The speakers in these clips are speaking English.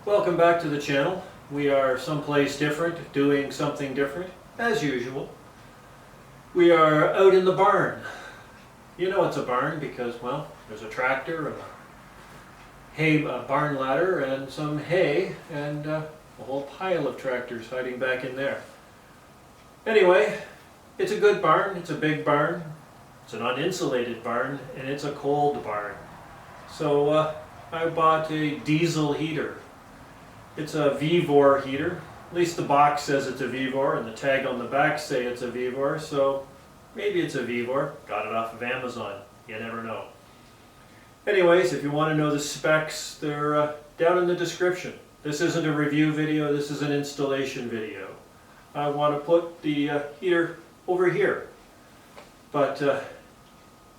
Welcome back to the channel. We are someplace different, doing something different, as usual. We are out in the barn. You know it's a barn because, well, there's a tractor and a barn ladder and some hay and a whole pile of tractors hiding back in there. Anyway, it's a good barn, it's a big barn, it's an uninsulated barn, and it's a cold barn. So I bought a diesel heater. It's a Vevor heater. At least the box says it's a Vevor and the tag on the back say it's a Vevor, so maybe it's a Vevor. Got it off of Amazon. You never know. Anyways, if you want to know the specs, they're down in the description. This isn't a review video, this is an installation video. I want to put the heater over here. But to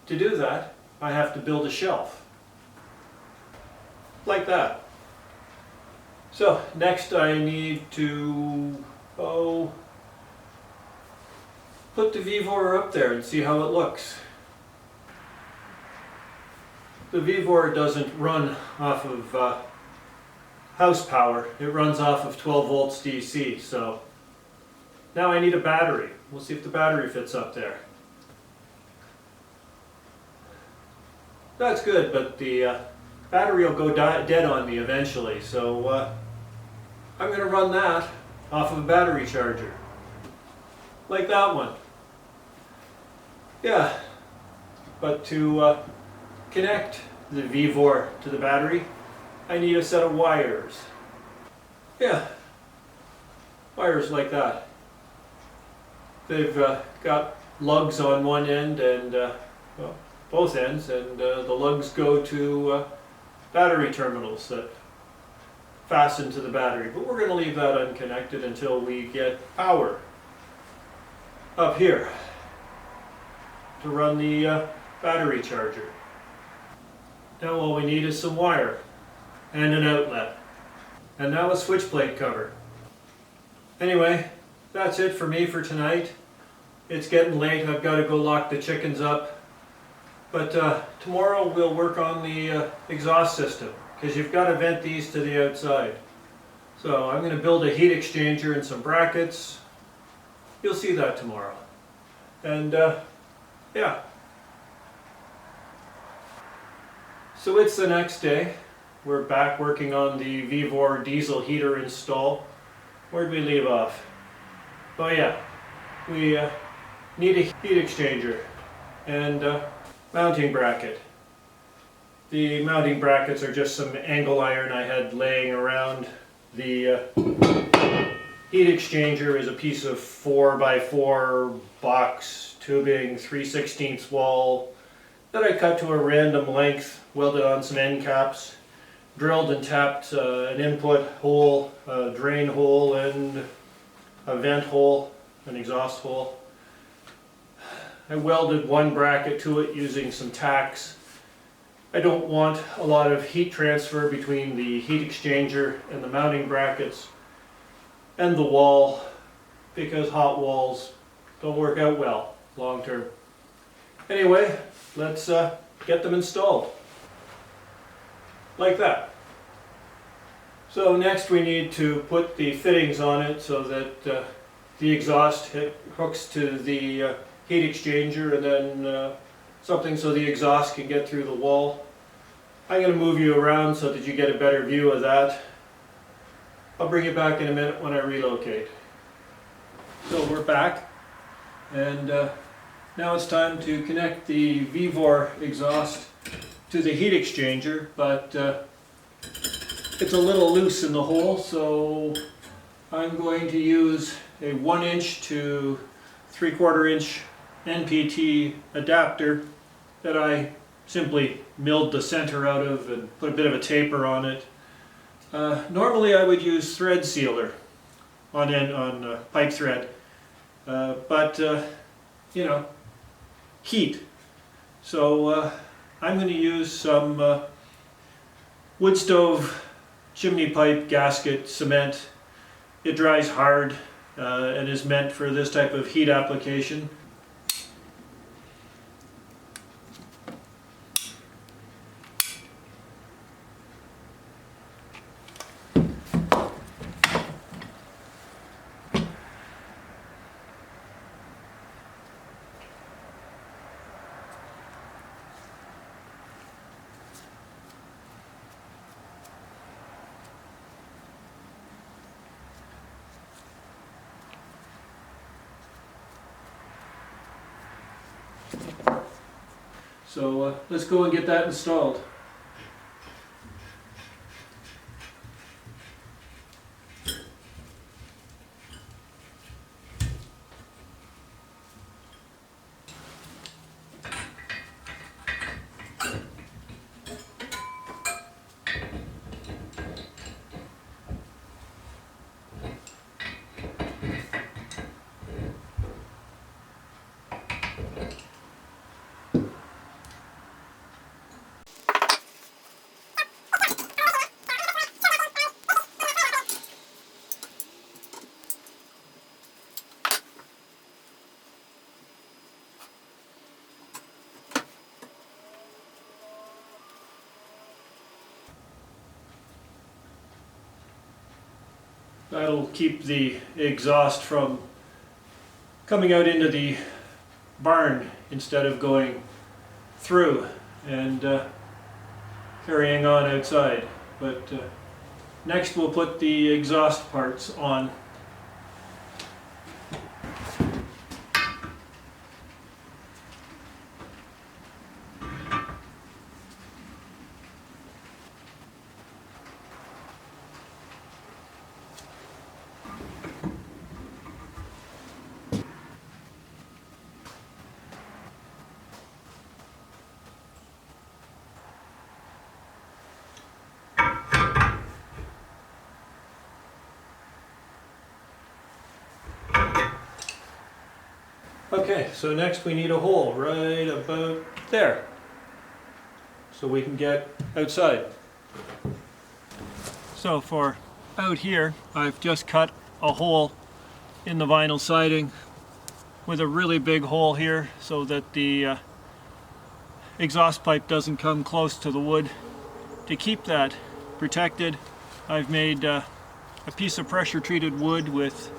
do that, I have to build a shelf. Like that. So next I need to put the Vevor up there and see how it looks. The Vevor doesn't run off of house power, it runs off of 12 volts DC, so now I need a battery. We'll see if the battery fits up there. That's good, but the battery will go dead on me eventually, so I'm going to run that off of a battery charger. Like that one. Yeah, but to connect the Vevor to the battery, I need a set of wires. Yeah, wires like that. They've got lugs on one end and, well, both ends, and the lugs go to battery terminals that fasten to the battery. But we're going to leave that unconnected until we get power up here to run the battery charger. Now all we need is some wire and an outlet. And now a switch plate cover. Anyway, that's it for me for tonight. It's getting late, I've got to go lock the chickens up. But tomorrow we'll work on the exhaust system, because you've got to vent these to the outside. So I'm going to build a heat exchanger and some brackets. You'll see that tomorrow. And yeah. So it's the next day. We're back working on the Vevor diesel heater install. Where'd we leave off? Oh yeah, we need a heat exchanger and mounting bracket. The mounting brackets are just some angle iron I had laying around. The heat exchanger is a piece of 4x4 box tubing, 3/16 wall that I cut to a random length, welded on some end caps, drilled and tapped an input hole, a drain hole, and a vent hole, an exhaust hole. I welded one bracket to it using some tacks. I don't want a lot of heat transfer between the heat exchanger and the mounting brackets and the wall, because hot walls don't work out well long term. Anyway, let's get them installed. Like that. So next we need to put the fittings on it so that the exhaust hooks to the heat exchanger, and then something so the exhaust can get through the wall. I'm going to move you around so that you get a better view of that. I'll bring you back in a minute when I relocate. So we're back, and now it's time to connect the Vevor exhaust to the heat exchanger, but it's a little loose in the hole, so I'm going to use a 1" to 3/4" NPT adapter that I simply milled the center out of and put a bit of a taper on it. Normally I would use thread sealer on pipe thread, but you know, heat. So I'm going to use some wood stove chimney pipe gasket cement. It dries hard and is meant for this type of heat application. So let's go and get that installed. That'll keep the exhaust from coming out into the barn instead of going through and carrying on outside. But next we'll put the exhaust parts on. Okay, so next we need a hole right about there so we can get outside. So for out here, I've just cut a hole in the vinyl siding with a really big hole here so that the exhaust pipe doesn't come close to the wood. To keep that protected, I've made a piece of pressure treated wood with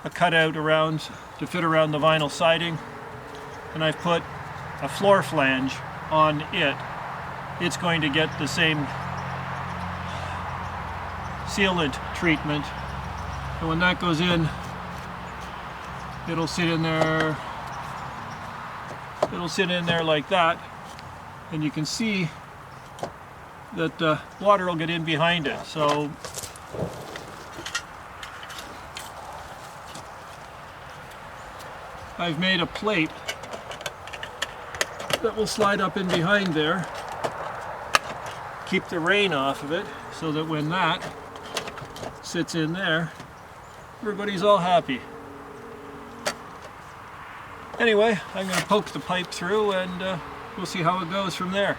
a cutout around to fit around the vinyl siding, and I've put a floor flange on it. It's going to get the same sealant treatment, and when that goes in, it'll sit in there. It'll sit in there like that, and you can see that water will get in behind it. So I've made a plate that will slide up in behind there, keep the rain off of it, so that when that sits in there, everybody's all happy. Anyway, I'm going to poke the pipe through and we'll see how it goes from there.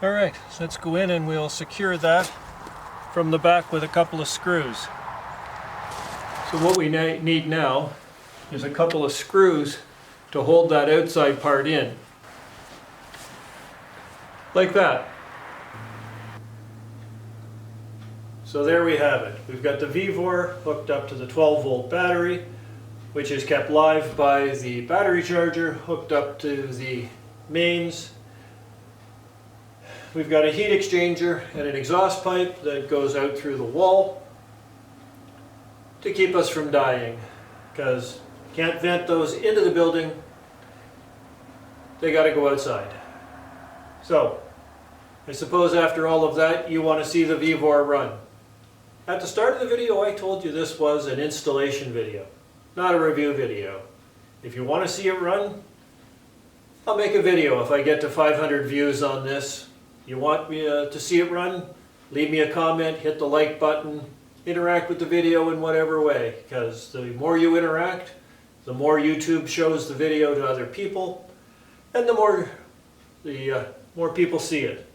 Alright, so let's go in and we'll secure that from the back with a couple of screws. So what we need now is a couple of screws to hold that outside part in. Like that. So there we have it. We've got the Vevor hooked up to the 12-volt battery, which is kept live by the battery charger hooked up to the mains. We've got a heat exchanger and an exhaust pipe that goes out through the wall to keep us from dying, because you can't vent those into the building, they got to go outside. So I suppose after all of that you want to see the Vevor run. At the start of the video I told you this was an installation video, not a review video. If you want to see it run, I'll make a video if I get to 500 views on this. You want me to see it run? Leave me a comment, hit the like button, interact with the video in whatever way, because the more you interact, the more YouTube shows the video to other people, and the more people see it.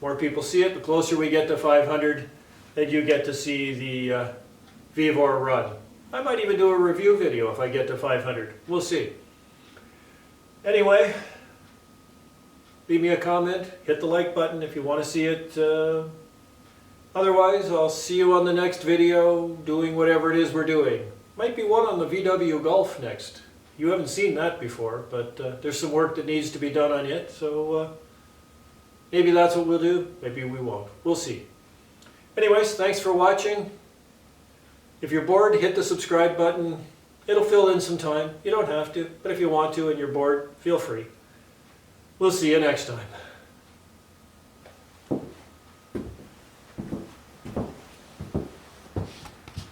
More people see it, the closer we get to 500, then you get to see the Vevor run. I might even do a review video if I get to 500. We'll see. Anyway, leave me a comment, hit the like button if you want to see it. Otherwise, I'll see you on the next video doing whatever it is we're doing. Might be one on the VW Golf next. You haven't seen that before, but there's some work that needs to be done on it, so maybe that's what we'll do, maybe we won't. We'll see. Anyways, thanks for watching. If you're bored, hit the subscribe button. It'll fill in some time. You don't have to, but if you want to and you're bored, feel free. We'll see you next time.